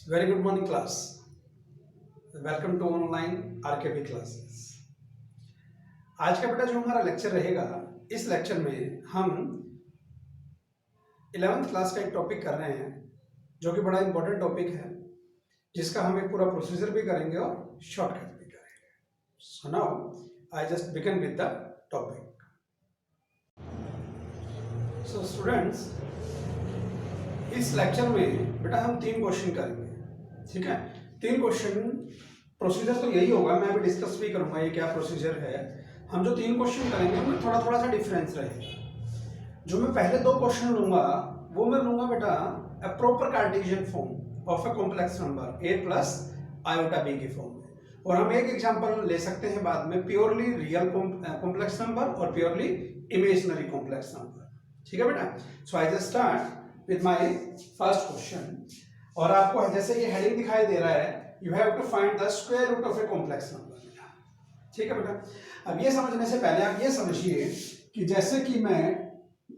Very good morning class. Welcome to online RKB classes. आज का बेटा जो हमारा लेक्चर रहेगा, इस लेक्चर में हम 11th क्लास का एक टॉपिक कर रहे हैं जो कि बड़ा इंपॉर्टेंट टॉपिक है, जिसका हम एक पूरा प्रोसीजर भी करेंगे और शॉर्टकट भी करेंगे। So now I just begin with the topic. So students, इस लेक्चर में बेटा हम 3 क्वेश्चन करेंगे, ठीक है। 3 क्वेश्चन, प्रोसीजर तो यही होगा, मैं अभी डिस्कस भी करूंगा ये क्या प्रोसीजर है। हम जो 3 क्वेश्चन करेंगे उनमें थोड़ा थोड़ा सा डिफरेंस रहेगा। जो मैं पहले 2 क्वेश्चन लूंगा वो मैं लूंगा बेटा a proper Cartesian form of a complex number a plus iota b की फॉर्म में, और हम एक एग्जांपल ले सकते हैं बाद में प्योरली रियल कॉम्प्लेक्स नंबर और प्योरली इमेजिनरी कॉम्प्लेक्स नंबर, ठीक है बेटा। So I just start with my first question, और आपको जैसे ये हेडिंग दिखाई दे रहा है, you have to find the square root of a complex number, ठीक है बेटा। अब ये समझने से पहले आप ये समझिए कि जैसे कि मैं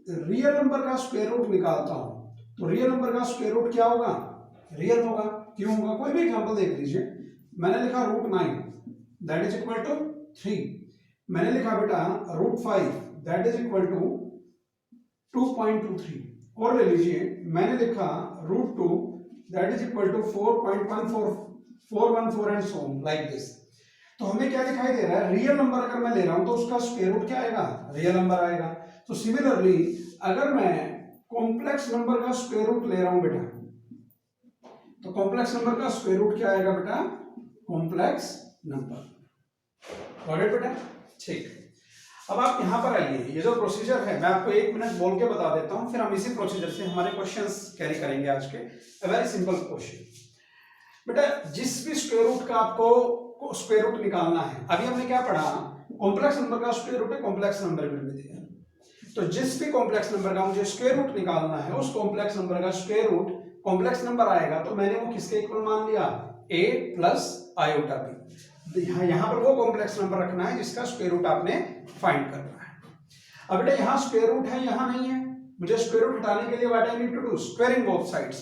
रियल नंबर का स्क्वायर रूट निकालता हूं, तो रियल नंबर का स्क्वायर रूट क्या होगा? रियल होगा। क्यों होगा? कोई भी एग्जांपल देख लीजिए। मैंने लिखा √9 दैट इज इक्वल टू 3। मैंने लिखा बेटा √5 दैट इज इक्वल टू 2.23। और ले लीजिए, मैंने लिखा √2 that is equal to 4.414 and so on like this. तो हमें क्या दिखाई दे रहा है? रियल नंबर अगर मैं ले रहा हूं तो उसका स्क्वायर रूट क्या आएगा? रियल नंबर आएगा। तो सिमिलरली अगर मैं कॉम्प्लेक्स नंबर का स्क्वायर रूट ले रहा हूं बेटा, तो कॉम्प्लेक्स नंबर का स्क्वायर रूट क्या आएगा बेटा? Complex number. गॉट इट बेटा? ठीक। अब आप यहां पर आइए, ये जो प्रोसीजर है मैं आपको 1 मिनट बोल के बता देता हूं, फिर हम इसी प्रोसीजर से हमारे क्वेश्चंस कैरी करेंगे आज के। अ वेरी सिंपल क्वेश्चन बेटा, जिस भी स्क्वायर रूट का आपको स्क्वायर रूट निकालना है, अभी हमने क्या पढ़ा? कॉम्प्लेक्स नंबर का स्क्वायर रूट है कॉम्प्लेक्स नंबर में दिया। तो जिस भी कॉम्प्लेक्स नंबर का मुझे स्क्वायर रूट निकालना है, उस कॉम्प्लेक्स नंबर का स्क्वायर रूट कॉम्प्लेक्स नंबर आएगा, तो मैंने वो किसके इक्वल मान लिया? a plus iota b। यहां पर वो कॉम्प्लेक्स नंबर रखना है जिसका स्क्वायर रूट आपने फाइंड करना है। अब बेटा यहां स्क्वायर रूट है, यहां नहीं है। मुझे स्क्वायर रूट हटाने के लिए what I need to do? Squaring both sides.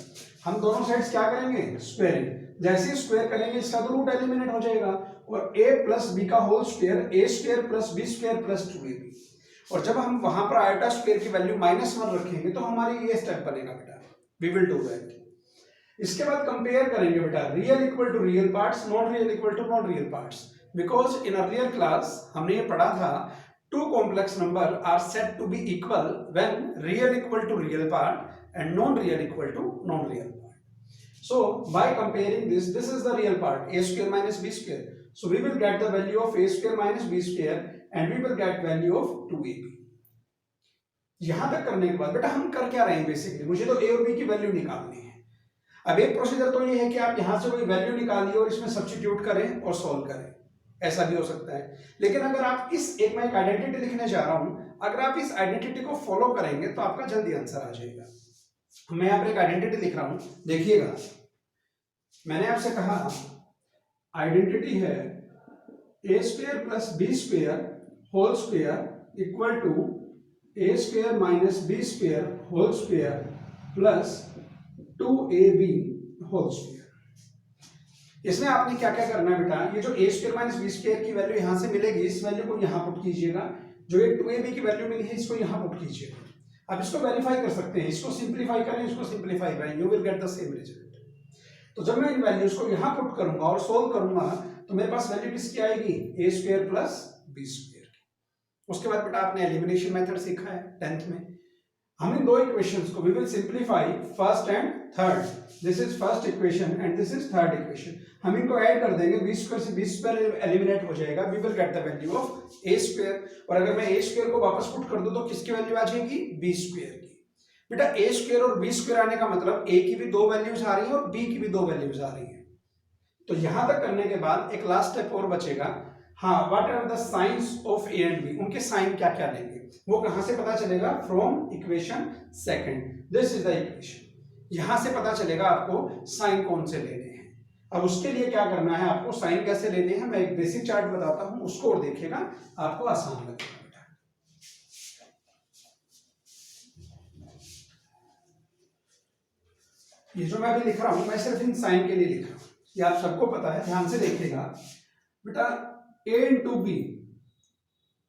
हम दोनों साइड्स क्या करेंगे? स्क्वायरिंग। जैसे ही स्क्वायर करेंगे इसका तो रूट एलिमिनेट हो जाएगा, और a प्लस बी का whole square a square plus b square plus 2ab। और जब हम वहां पर आयोटा स्क्वायर की वैल्यू -1 रखेंगे तो हमारी ये स्टेप बनेगा बेटा, वी विल डू दैट। इसके बाद कंपेयर करेंगे बेटा real equal to real parts, not real equal to not real parts, because in earlier class हमने ये पढ़ा था two complex number are said to be equal when real equal to real part and non-real equal to non-real part. So by comparing this is the real part, a square minus b square. So we will get the value of a square minus b square and we will get value of 2ab. यहां तक करने के बाद बेटा हम कर क्या रहे हैं? बेसिकली मुझे तो a और b की वैल्यू निकालनी है। अब एक प्रोसीजर तो ये है कि आप यहां से कोई वैल्यू निकालिए और इसमें सब्स्टिट्यूट करें और सॉल्व करें, ऐसा भी हो सकता है। लेकिन अगर आप मैं एक आइडेंटिटी लिखने जा रहा हूं, अगर आप इस आइडेंटिटी को फॉलो करेंगे तो आपका जल्दी आंसर आ जाएगा। मैं यहां पर एक आइडेंटिटी लिख रहा हूं, देखिएगा। मैंने आपसे कहा आइडेंटिटी है a square plus b square whole square equal to a square minus b square whole square plus 2ab whole square. इसमें आपने क्या क्या करना है बेटा? ये जो a square minus b square की वैल्यू यहां से मिलेगी, इस वैल्यू को यहां पुट कीजिएगा। जो ये 2ab की वैल्यू मिली है इसको यहां पुट कीजिएगा। अब इसको वेरीफाई कर सकते हैं, इसको सिंपलीफाई करें, इसको सिंपलीफाई करें, you will get the same result. तो जब मैं इन वैल्यूज को यहां पुट करूंगा और सोल्व करूंगा तो मेरे पास वैल्यू किसकी आएगी? a square plus b square की। उसके बाद बेटा आपने एलिमिनेशन मेथड सीखा है 10th में। हम इन 2 इक्वेशंस को we will simplify first and third. This is first equation and this is third equation. हम इनको ऐड कर देंगे, b स्क्वायर से b स्क्वायर एलिमिनेट हो जाएगा, we will get the value of a square. और अगर मैं a स्क्वायर को वापस पुट कर दूं तो किसकी वैल्यू आ जाएगी? b स्क्वायर की। बेटा a स्क्वायर और b स्क्वायर आने का मतलब a की भी 2 वैल्यूज आ रही है और b की भी 2 वैल्यूज आ रही है। तो यहां तक करने के बाद एक लास्ट स्टेप और बचेगा। हाँ, what are the signs of a and b? उनके साइन क्या क्या लेंगे वो कहां से पता चलेगा? From equation second. This is the equation. यहां से पता चलेगा आपको साइन कौन से लेने हैं। अब उसके लिए क्या करना है, आपको साइन कैसे लेने हैं मैं एक बेसिक चार्ट बताता हूं, उसको और देखिएगा, आपको आसान लगेगा। ये जो मैं अभी लिख रहा हूं मैं सिर्फ इन साइन के लिए लिख रहा हूं, ये आप सबको पता है, ध्यान से देखिएगा बेटा। a इंटू बी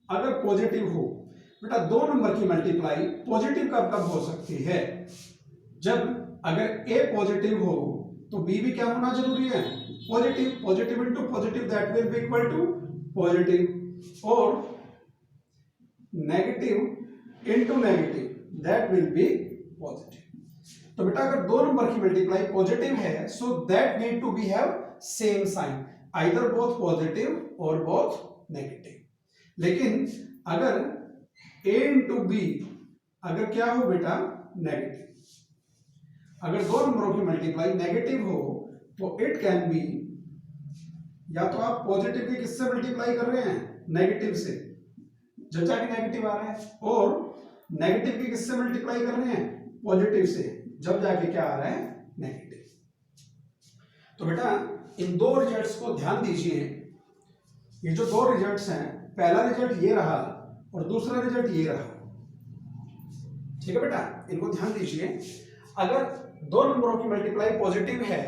अगर पॉजिटिव हो बेटा, दो नंबर की मल्टीप्लाई पॉजिटिव कब कब हो सकती है? जब अगर a पॉजिटिव हो तो b भी क्या होना जरूरी है? Positive. Positive into positive that will be equal to positive, और negative into negative that will be positive. तो बेटा अगर दो नंबर की मल्टीप्लाई पॉजिटिव है so that need to be have same sign, either both positive और both negative. लेकिन अगर a इंटू बी अगर क्या हो बेटा? नेगेटिव। अगर दो नंबरों की मल्टीप्लाई नेगेटिव हो तो इट कैन बी, या तो आप पॉजिटिव की किससे मल्टीप्लाई कर रहे हैं? नेगेटिव से, जब जाके नेगेटिव आ रहा है, और नेगेटिव की किससे मल्टीप्लाई कर रहे हैं? पॉजिटिव से, जब जाके क्या आ रहा है? नेगेटिव। तो बेटा इन दो रिजल्ट्स को ध्यान दीजिए। ये जो दो रिजल्ट्स हैं, पहला रिजल्ट ये रहा और दूसरा रिजल्ट ये रहा, ठीक है बेटा, इनको ध्यान दीजिए। अगर दो नंबरों की मल्टीप्लाई पॉजिटिव है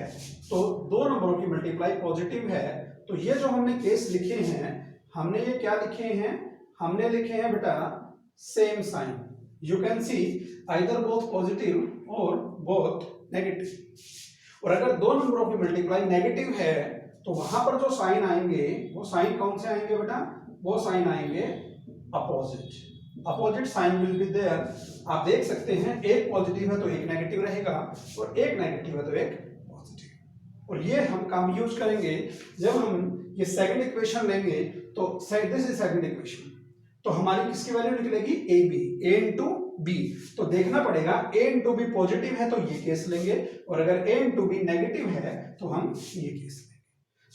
तो दो नंबरों की मल्टीप्लाई पॉजिटिव है, तो ये जो हमने केस लिखे हैं, हमने ये क्या लिखे हैं? हमने लिखे हैं बेटा same sign. You can see either both positive और बोथ नेगेटिव। और अगर दो नंबरों की मल्टीप्लाई नेगेटिव है तो वहां पर जो साइन आएंगे वो साइन कौन से आएंगे बेटा? वो साइन आएंगे opposite. Opposite sign will be there. आप देख सकते हैं एक पॉजिटिव है तो एक नेगेटिव रहेगा, और एक नेगेटिव है तो एक पॉजिटिव। और ये हम काम यूज करेंगे जब हम ये सेकंड इक्वेशन लेंगे। तो दिस इज सेकंड इक्वेशन, तो हमारी किसकी वैल्यू निकलेगी? A b, a into b. तो देखना पड़ेगा ए इंटू बी पॉजिटिव है तो ये केस लेंगे, और अगर ए इंटू बी नेगेटिव है तो हम ये केस लेंगे।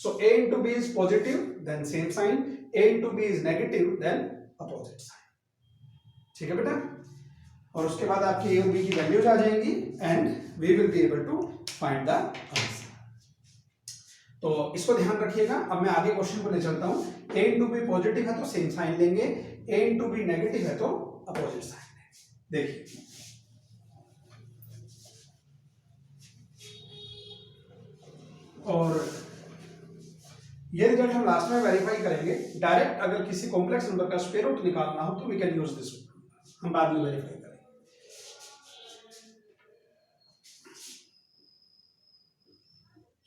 So a into b is positive then same sign, a into b is negative then opposite sign. ठीक है बेटा, और उसके बाद आपकी ए और बी की वैल्यूज आ जाएंगी and we will be able to find the answer. तो इसको ध्यान रखिएगा। अब मैं आगे क्वेश्चन को ले चलता हूं। ए इंटू बी पॉजिटिव है तो सेम साइन लेंगे, ए इंटू बी नेगेटिव है तो अपोजिट साइन लेंगे। देखिए और ये रिजल्ट हम लास्ट में वेरीफाई करेंगे। डायरेक्ट अगर किसी कॉम्प्लेक्स नंबर का स्क्वायर रूट निकालना हो तो वी कैन यूज दिस, हम बाद में वेरीफाई करेंगे।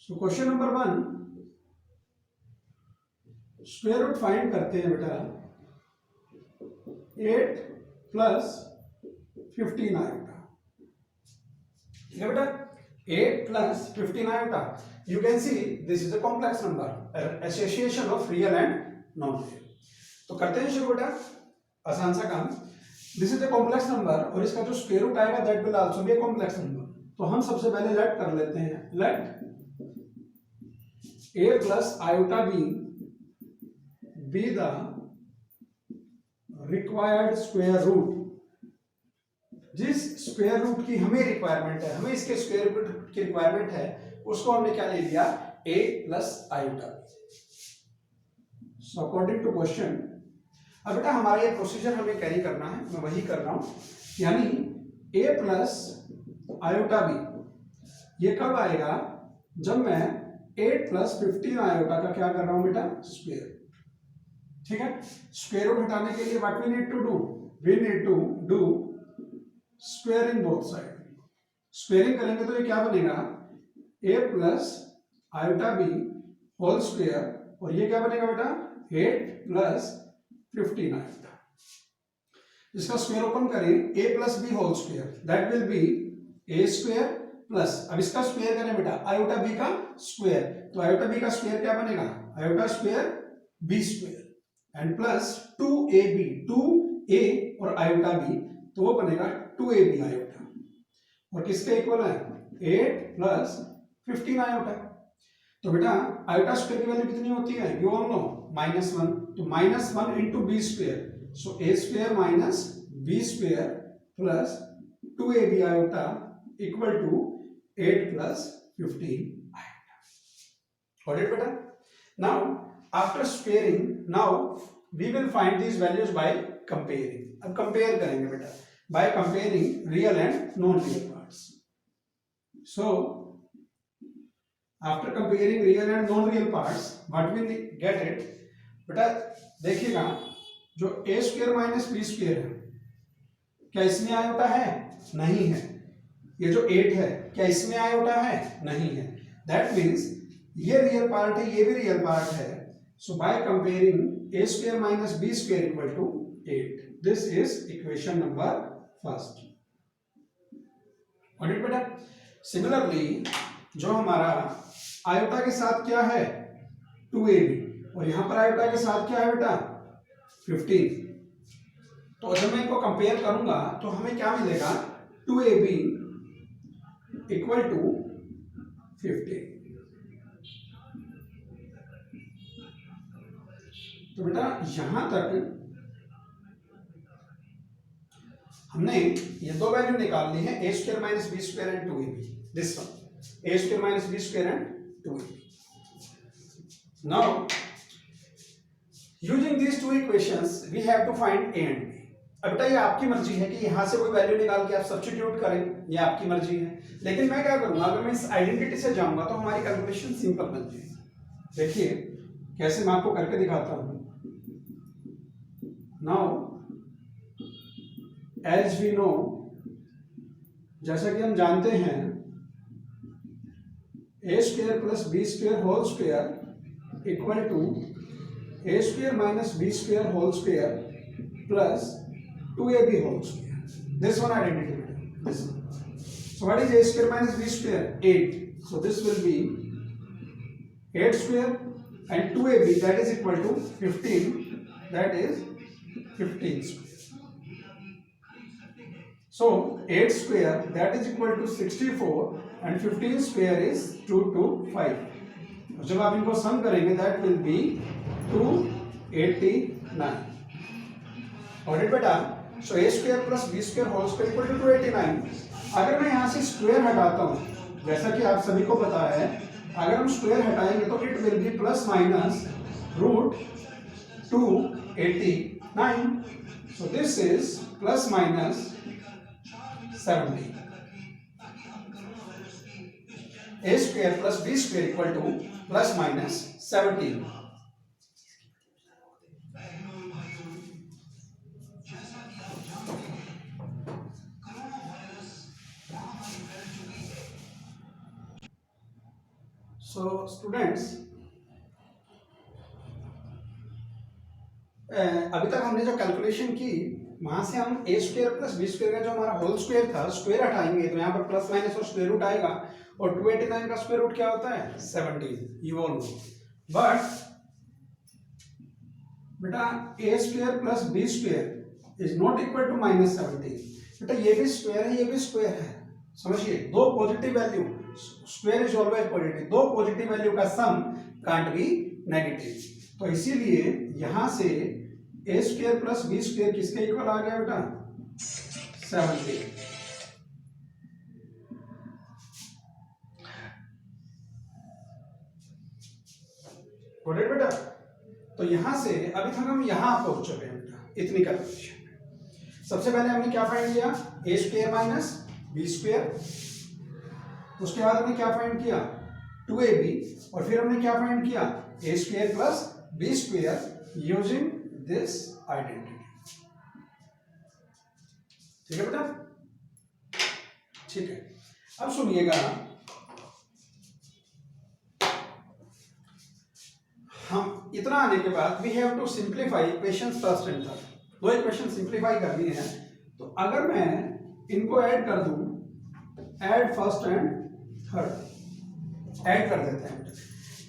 So question number 1, square root find करते हैं बेटा 8 प्लस 15 आयोटा। ठीक है बेटा, 8 plus 15 iota. You can see this is a complex number, association of real and non-real। तो करते हैं शुरू बेटा, आसान सा काम। This is a complex number और इसका जो स्क्वायर रूट आएगा that will also be a complex number। तो हम सबसे पहले लेट कर लेते हैं, late a plus iota b be the required square root। जिस स्क्वायर रूट की हमें रिक्वायरमेंट है, हमें इसके स्क्वायर रूट की रिक्वायरमेंट है, उसको हमने क्या ले लिया? a plus iota. So according to question, अब बेटा हमारा ये प्रोसीजर हमें कैरी करना है, मैं वही कर रहा हूं। यानी a प्लस आयोटा b ये कब आएगा? जब मैं 8 प्लस 15 आयोटा का क्या कर रहा हूं बेटा? स्क्वायर। ठीक है, स्क्वायर रूट हटाने के लिए what we need to do? We need to do squaring both side. Squaring करेंगे तो ये क्या बनेगा? a plus iota b whole square, और ये क्या बनेगा बेटा? 8 प्लस 15 आयोटा। इसका स्क्वायर ओपन करें, a plus b whole square that will be a square plus, अब इसका स्क्वायर करें बेटा आयोटा बी का स्क्वायर, तो आयोटा बी का स्क्वायर क्या बनेगा? Iota square b square and plus 2ab, 2a और आयोटा बी, तो वो बनेगा 2ab आयोटा, और किसके इक्वल है? 8 प्लस 15 आयोटा। तो बेटा आयोटा स्क्वायर की वैल्यू कितनी होती है? You all know, -1। तो -1 into b square, so a square minus b square plus 2ab iota equal to 8 plus 15 iota. Got it बेटा? Now after squaring, now we will find these values by comparing. अब compare करेंगे बेटा बाय comparing real and non real parts. So after comparing real and non real parts what we get it, बेटा देखिएगा जो a square minus b square है क्या इसमें आयोटा है? नहीं है। ये जो 8 है क्या इसमें आयोटा है? नहीं है। दैट मीन्स ये रियल पार्ट है, ये भी रियल पार्ट है। So by comparing a square minus b square equal to 8, this is equation number first. और बेटा सिमिलरली जो हमारा आयोटा के साथ क्या है 2ab और यहां पर आयोटा के साथ क्या है बेटा 15, तो जब मैं इनको कंपेयर करूंगा तो हमें क्या मिलेगा 2ab इक्वल टू 15। तो बेटा यहां तक हमने ये दो वैल्यू निकाल ली है a square minus b square and 2ab, this one a square minus b square and 2ab। Now using these two equations we have to find a and b। अब बेटा ये आपकी मर्जी है कि यहां से कोई वैल्यू निकाल के आप सब्स्टिट्यूट करें, ये आपकी मर्जी है। लेकिन मैं क्या करूंगा, अगर मैं इस आइडेंटिटी से जाऊंगा तो हमारी कैलकुलेशन सिंपल बन जाएगी। देखिए कैसे मैं आपको करके दिखाता हूं। नाउ एज वी नो, जैसा कि हम जानते हैं a square plus b square whole square equal to a square minus b square whole square plus 2ab whole square. This one identity, this one. So what is a square minus b square? 8. So this will be 8 square and 2ab that is equal to 15, that is 15 square. So 8 square that is equal to 64 and 15 square is 225. जब आप इनको सम करेंगे that will be 289। और बेटा so a square plus b square whole square equal to 289। अगर मैं यहाँ से स्क्वायर हटाता हूँ, जैसा कि आप सभी को पता है अगर हम स्क्वायर हटाएंगे तो it will be plus minus root 289। So this is plus minus 70। a square plus b square equal to plus minus 17। So students अभी तक हमने जो कैलकुलेशन की वहां से हम a square plus b square का जो हमारा होल स्क्वायर था स्क्वायर हटाएंगे तो यहाँ पर प्लस माइनस और स्क्वायर रूट आएगा और 289 का स्क्वायर रूट क्या होता है 17, यू ऑल नो। बट बेटा a square plus b square is not equal to minus 17। बेटा ये भी स्क्वायर है, ये भी स्क्वायर है, समझिए दो positive value, square is always positive, दो पॉजिटिव वैल्यू का सम कांट बी नेगेटिव। तो इसीलिए यहां से a square plus b square किसके इक्वल आ गया बेटा 17। बेटा तो यहां से अभी तक हम यहां पहुंच चुके हैं बेटा इतनी कैलकुलेशन। सबसे पहले हमने क्या फाइंड किया a square minus b square, उसके बाद हमने क्या फाइंड किया 2ab और फिर हमने क्या फाइंड किया a square plus b square using this identity. ठीक है बेटा, ठीक है। अब सुनिएगा, हम इतना आने के बाद we have to simplify equations first and third. दो इक्वेशन सिंप्लीफाई करनी है तो अगर मैं इनको ऐड कर दूं, add first and third, add कर देते हैं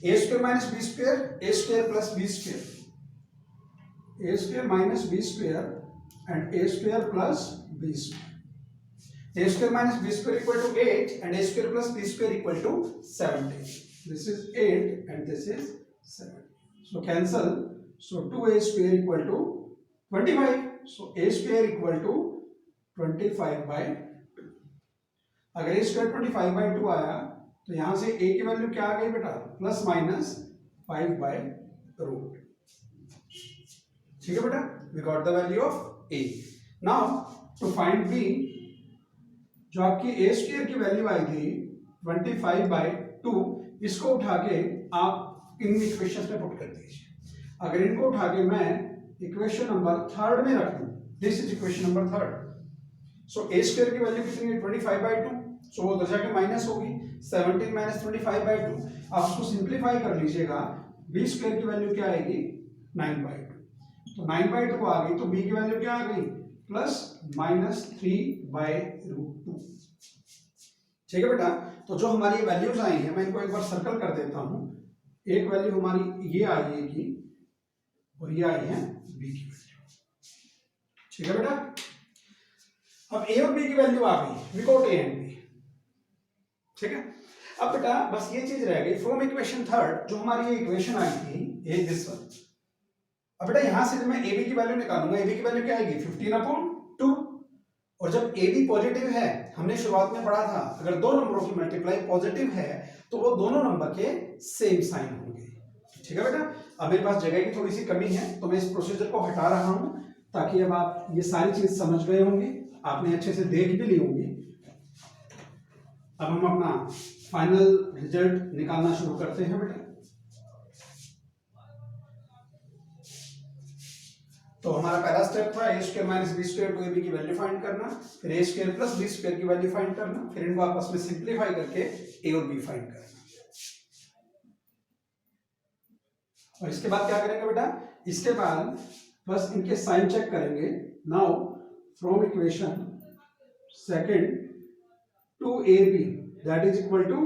a square minus b square, a square plus b square, a square minus b square and a square plus b square. A square minus b square equal to 8 and a square plus b square equal to 17। This is 8 and this is 7. So cancel. So 2a square equal to 25. So a square equal to 25 by 2. अगर a square 25 by 2 आया तो यहां से a की value क्या आ गई बेटा plus minus 5 by root. ठीक है बेटा, we got the value of a. Now to find b, जो आपकी a स्क्वायर की वैल्यू आई थी 25/2 इसको उठा के आप इन इक्वेशंस में पुट कर दीजिए। अगर इनको उठा के मैं इक्वेशन नंबर थर्ड में रख दूं, this is equation number third, so a square की वैल्यू कितनी है 25/2, सो वो उधर जाके माइनस होगी 17 माइनस 25/2। आप उसको सिंप्लीफाई कर लीजिएगा, b स्क्वायर की वैल्यू क्या आएगी 9/2, तो 9/2 आ गई, तो b की वैल्यू क्या आ गई प्लस माइनस 3/√2। ठीक है बेटा, तो जो हमारी वैल्यूज आई हैं मैं इनको एक बार सर्कल कर देता हूं। एक वैल्यू हमारी ये आएगी और ये आई है b की वैल्यू। ठीक है बेटा, अब a और b की वैल्यू आ गई, we got a and b। ठीक है, अब बेटा बस ये चीज रह गई फ्रॉम इक्वेशन थर्ड, जो हमारी ये इक्वेशन आई थी ए दिस वन। अब बेटा यहां से जब मैं ab की वैल्यू निकालूंगा, ab की वैल्यू क्या आएगी 15/2, और जब ab पॉजिटिव है, हमने शुरुआत में पढ़ा था अगर दो नंबरों की मल्टीप्लाई पॉजिटिव है तो वो दोनों नंबर के सेम साइन होंगे। ठीक है बेटा, अब मेरे पास जगह की थोड़ी सी कमी है तो मैं इस प्रोसीजर को हटा रहा हूं, ताकि अब आप ये सारी चीज समझ गए होंगे, आपने अच्छे से देख भी ली होंगी। अब हम अपना फाइनल रिजल्ट निकालना शुरू करते हैं बेटा। तो हमारा पहला स्टेप था a square minus b square two ab की वैल्यू फाइंड करना, फिर a square plus b square की वैल्यू फाइंड करना, फिर इनको आपस में सिंप्लीफाई करके a और b फाइंड करना। और इसके बाद क्या करेंगे बेटा, इसके बाद बस इनके साइन चेक करेंगे। Now from equation second two ab that is equal to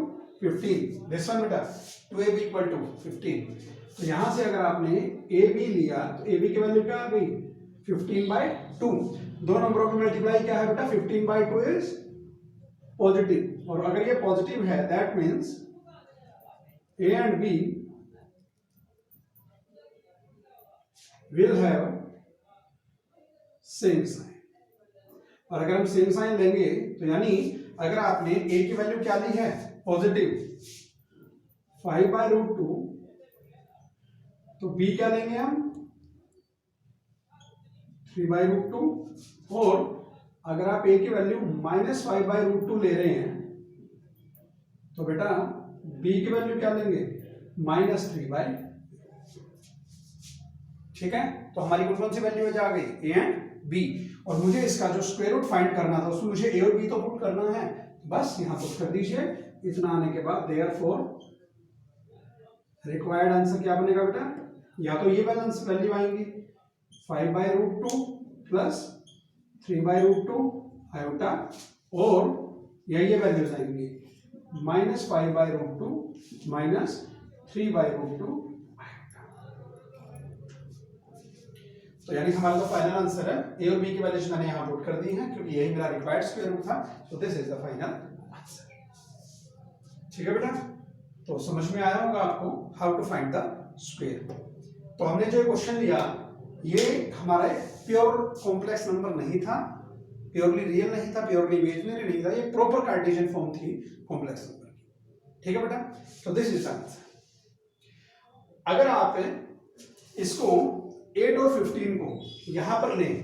15, this one बेटा 2ab इक्वल टू 15। तो यहां से अगर आपने ab लिया तो ab की वैल्यू क्या आ गई 15/2। दो नंबरों की मल्टीप्लाई क्या है बेटा 15/2 इज पॉजिटिव, और अगर ये पॉजिटिव है that means a and b will have same sign. और अगर हम सेम साइन लेंगे तो यानी अगर आपने a की वैल्यू क्या ली है पॉजिटिव 5/√2, तो b क्या लेंगे हम 3/√2, और अगर आप a की वैल्यू -5/√2 ले रहे हैं तो बेटा b की वैल्यू क्या लेंगे -3/। ठीक है, तो हमारी कौन सी वैल्यू आ गई a एंड b, और मुझे इसका जो स्क्वायर रूट फाइंड करना था उसमें मुझे a और b तो पुट करना है, बस यहां पुट कर दीजिए। इतना आने के बाद देयरफॉर रिक्वायर्ड आंसर क्या बनेगा बेटा, या तो ये बैलेंस वैल्यू आएंगी 5/√2 प्लस 3/√2 आयोटा, और ये वैल्यूज आएंगी -5/√2 माइनस 3/√2 आयोटा। तो यानी हमारा जो फाइनल आंसर है ए और बी की वैल्यूज मैंने यहां पुट कर दी है, क्योंकि यही मेरा रिक्वायर्ड स्क्वायर रूट था, so this is the final answer. ठीक है बेटा, तो समझ में आया होगा आपको how to find the square. तो हमने जो क्वेश्चन लिया ये हमारा प्योर कॉम्प्लेक्स नंबर नहीं था, प्योरली रियल नहीं था, प्योरली इमेजिनरी नहीं था, ये प्रॉपर कार्टेशियन फॉर्म थी कॉम्प्लेक्स नंबर की। ठीक है बेटा, तो दिस इज आंसर। अगर आप इसको 8 और 15 को यहां पर लें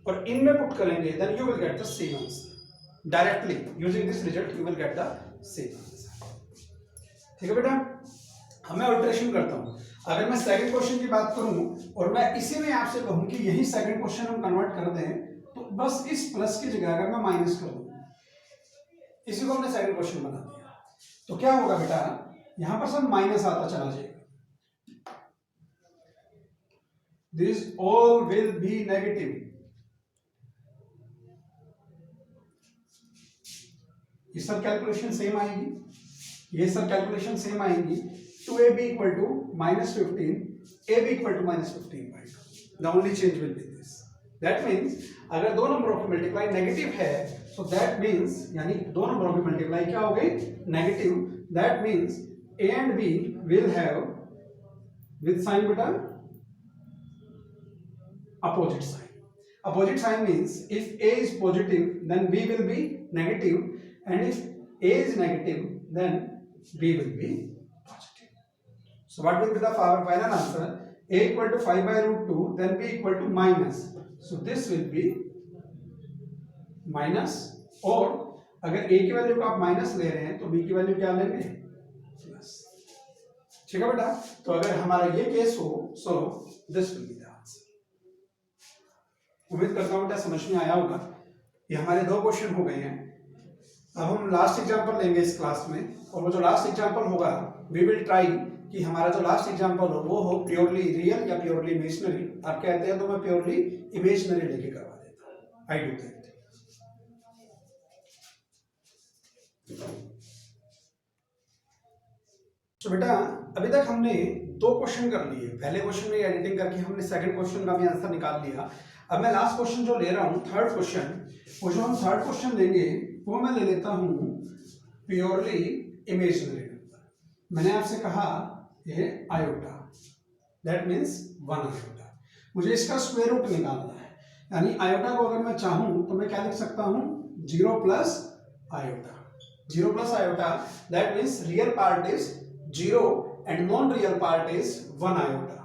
और इनमें पुट करेंगे then you will get the same answer directly using this result, you will get the same answer. ठीक है बेटा, अब मैं अल्टरेशन करता हूं। अगर मैं सेकंड क्वेश्चन की बात करूं और मैं इसी में आपसे कहूं कि यही सेकंड क्वेश्चन हम कन्वर्ट कर दें, तो बस इस प्लस की जगह अगर मैं माइनस कर दूं, इसी को हमने सेकंड क्वेश्चन बना दिया, तो क्या होगा बेटा, यहां पर सब माइनस आता चला जाएगा, this all will be negative। ये सब कैलकुलेशन सेम आएगी, ये सब कैलकुलेशन सेम आएगी। 2ab equal to -15, ab equal to -15/2। The only change will be this। That means अगर दो नंबरों की मल्टीप्लाई नेगेटिव है, so that means यानी दो नंबरों की मल्टीप्लाई क्या हो गई negative, that means a and b will have with sign बेटा opposite sign। Opposite sign means if a is positive then b will be negative, and if a is negative then b will be positive। So what will be the final answer? A equal to 5/√2, then b equal to minus, so this will be minus, or अगर ए की value को आप minus ले रहे हैं तो B की value क्या लेंगे, प्लस। ठीक है बेटा, तो अगर हमारा ये केस हो so this will be the answer. उम्मीद करता हूं बेटा समझ में आया होगा। ये हमारे 2 क्वेश्चन हो गए हैं। अब हम लास्ट एग्जांपल लेंगे इस क्लास में, और वो जो लास्ट एग्जांपल होगा वी विल ट्राई कि हमारा जो लास्ट एग्जांपल हो वो हो प्योरली रियल या प्योरली इमेजिनरी। आप कहते हैं तो मैं प्योरली इमेजिनरी लेके करवा देता हूं। I do that. तो बेटा अभी तक हमने 2 क्वेश्चन कर लिए। पहले क्वेश्चन में एडिटिंग करके हमने सेकंड क्वेश्चन का भी आंसर निकाल लिया। अब मैं लास्ट क्वेश्चन जो ले रहा हूं, थर्ड क्वेश्चन, वो जो हम थर्ड क्वेश्चन लेंगे वो मैं ले लेता हूं प्योरली इमेजिनरी नंबर। मैंने आपसे कहा ये आयोटा, दैट मीन्स 1 आयोटा। मुझे इसका स्क्वायर रूट निकालना है, यानी आयोटा को अगर मैं चाहूं तो मैं क्या लिख सकता हूं, 0 plus iota. 0 plus iota, that means real part is 0 and non-real part is 1 iota.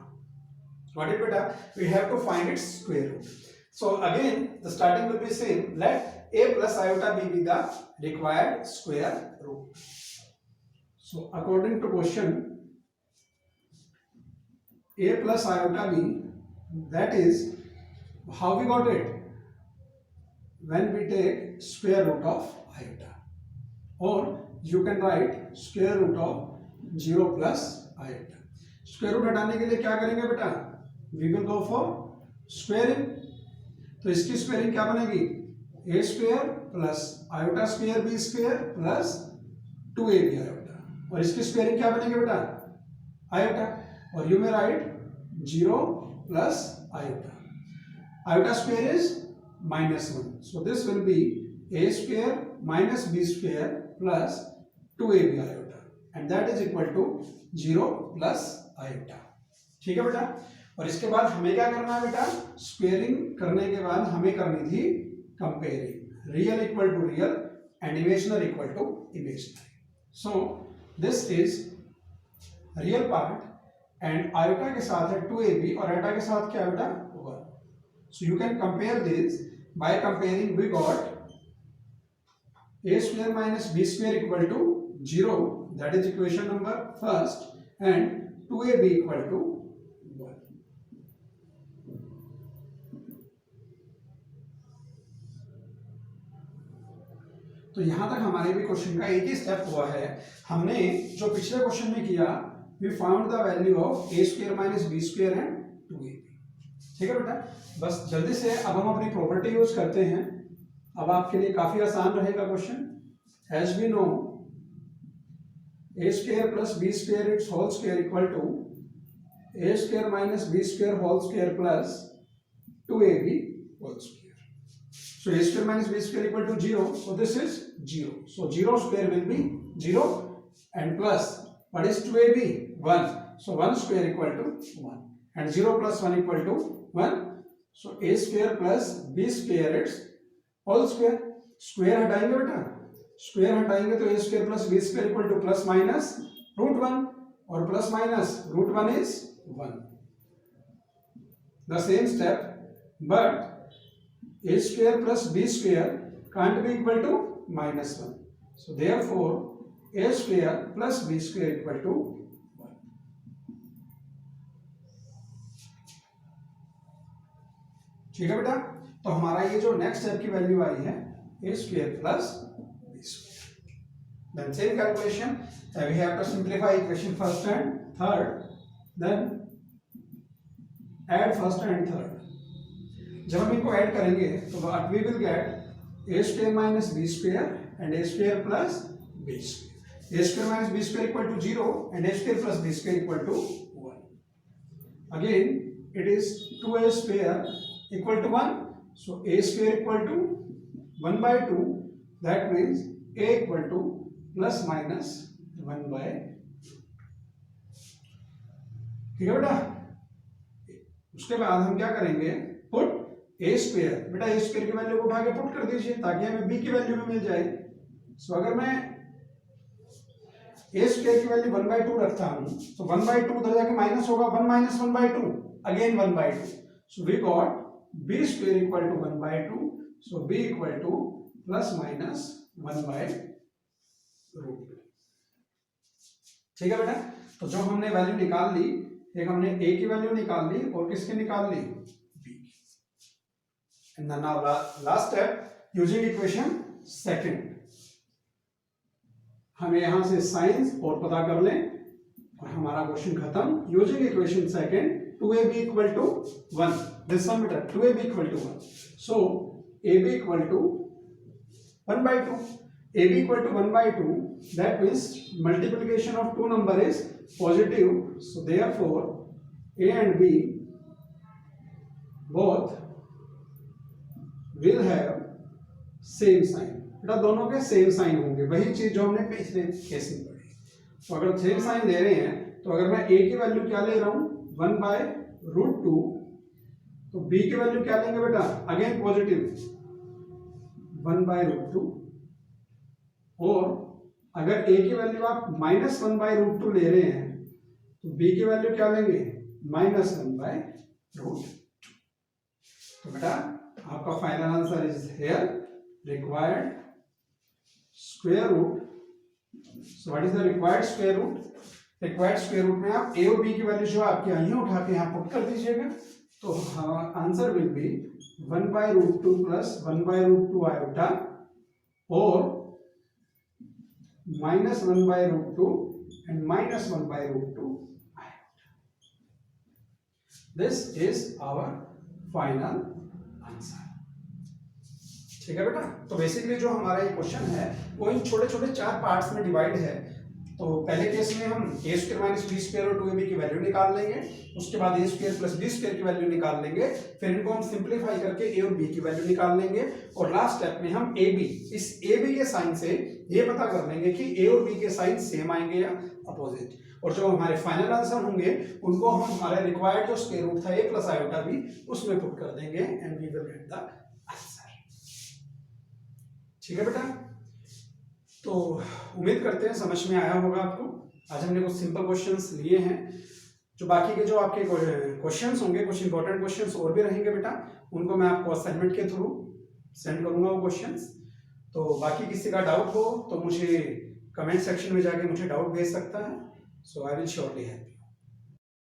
Got it beta? We have to find its square root. So again the starting will be same. Let a plus iota be the required square root. So according to question, a plus iota b, that is how we got it, when we take square root of iota, or you can write square root of 0 plus iota. Square root हटाने के लिए क्या करेंगे बेटा, we will go for squaring. तो इसकी squaring क्या बनेगी, a square plus iota square b square plus 2ab iota, और इसकी स्क्वायरिंग क्या बनेगी बेटा, आयोटा। और यू में right 0 plus iota, iota square is -1, so this will be a square minus b square plus 2ab iota, and that is equal to 0 plus iota। ठीक है बेटा। और इसके बाद हमें क्या करना है बेटा, स्क्वेयरिंग करने के बाद हमें करनी थी comparing, real equal to real and imaginary equal to imaginary. So this is real part and iota के साथ है 2ab और आयोटा के साथ क्या है बेटा 1। So you can compare this by comparing, we got a square minus b square equal to 0, that is equation number first, and 2ab equal to 1। तो यहां तक हमारे भी क्वेश्चन का एक ही स्टेप हुआ है। हमने जो पिछले क्वेश्चन में किया, we found the value of a square minus b square and 2ab। ठीक है बेटा, बस जल्दी से अब हम अपनी प्रॉपर्टी यूज करते हैं। अब आपके लिए काफी आसान रहेगा question. As we know a square plus b square its whole square equal to a square minus b square whole square plus 2ab whole square. So a square minus b square equal to 0. So this is 0. So 0 square will be 0 and plus what is 2ab? 1. So 1 square equal to 1 and 0 plus 1 equal to 1. So a square plus b square its whole square. Square हटाएंगे बेटा, square हटाएंगे तो a square plus b square equal to plus minus √1, और plus minus √1 is 1। The same step, but a square plus b square can't be equal to -1, so therefore a square plus b square equal to 1। ठीक है बेटा, तो हमारा ये जो next step की value आई है a square plus then same calculation, we have to simplify equation first and third, then add first and third। जब हम इनको ऐड करेंगे तो what we will get a square minus b square and a square plus b square। a square minus b square equal to 0 and a square plus b square equal to 1। Again it is 2a square equal to 1, so a square equal to 1 by 2, that means a equal to plus minus 1 by. ठीक है बेटा, उसके बाद हम क्या करेंगे, put ए square. बेटा ए square की वैल्यू को उठा के पुट कर दीजिए ताकि हमें बी की वैल्यू में मिल जाए। सो अगर मैं ए स्क्वायर की वैल्यू 1 by 2 रखता हूं तो 1 by 2 उधर जाके माइनस होगा, 1 minus 1 by 2 again 1 by 2, so we got b square equal to 1 by 2, so b equal to plus minus 1/√2। ठीक है बेटा, तो जो हमने वैल्यू निकाल ली, एक हमने a की वैल्यू निकाल ली और किसकी निकाल ली, b की। And now last step using equation second, हमें यहां से साइंस और पता कर लें और हमारा क्वेश्चन खत्म। Using equation second 2ab equal to 1, this one बेटा 2ab equal to 1, so ab equal to 1/2, ab equal to 1/2, that means multiplication of two number is positive, so therefore a and b both will have same sign। बेटा दोनों के same sign होंगे, वही चीज जो हमने पिछले केस में पढ़ी। तो अगर सेम साइन दे रहे हैं तो अगर मैं a की वैल्यू क्या ले रहा हूं 1/√2, तो b की वैल्यू क्या लेंगे बेटा, अगेन पॉजिटिव 1/√2, और अगर a की वैल्यू आप -1/√2 ले रहे हैं तो b की वैल्यू क्या लेंगे, -1/√2। तो बेटा आपका final answer is here required square root. So what is the required square root, required square root में आप a और b की वैल्यू जो आपकी आई है उठा के यहाँ पुट कर दीजिएगा, तो answer will be 1/√2 plus 1/√2 iota और -1/√2 and -1/√2 iota. This is our final answer। ठीक है बेटा, तो बेसिकली जो हमारा ये क्वेश्चन है वो इन छोटे छोटे 4 पार्ट्स में डिवाइड है। तो पहले केस में हम a² - b² और 2ab की वैल्यू निकाल लेंगे, उसके बाद a² + b² की वैल्यू निकाल लेंगे, फिर इनको हम सिंप्लीफाई करके a और b की वैल्यू निकाल लेंगे, और लास्ट स्टेप में हम ab, इस ab के साइन से ये पता कर लेंगे कि a और b के साइन सेम आएंगे या अपोजिट, और जो हमारे फाइनल आंसर होंगे उनको हम हमारे रिक्वायर्ड जो स्क्वायर रूट था a + आयोटा b उसमें पुट कर देंगे and we will get the answer. ठीक है बेटा, तो उम्मीद करते हैं समझ में आया होगा आपको। आज हमने कुछ सिंपल क्वेश्चंस लिए हैं, जो बाकी के जो आपके क्वेश्चंस होंगे, कुछ इंपॉर्टेंट क्वेश्चंस और भी रहेंगे बेटा, उनको मैं आपको असाइनमेंट के थ्रू सेंड करूंगा वो क्वेश्चंस। तो बाकी किसी का डाउट हो तो मुझे कमेंट सेक्शन में जाके मुझे डाउट भेज सकता है, सो आई विल श्योरली हेल्प।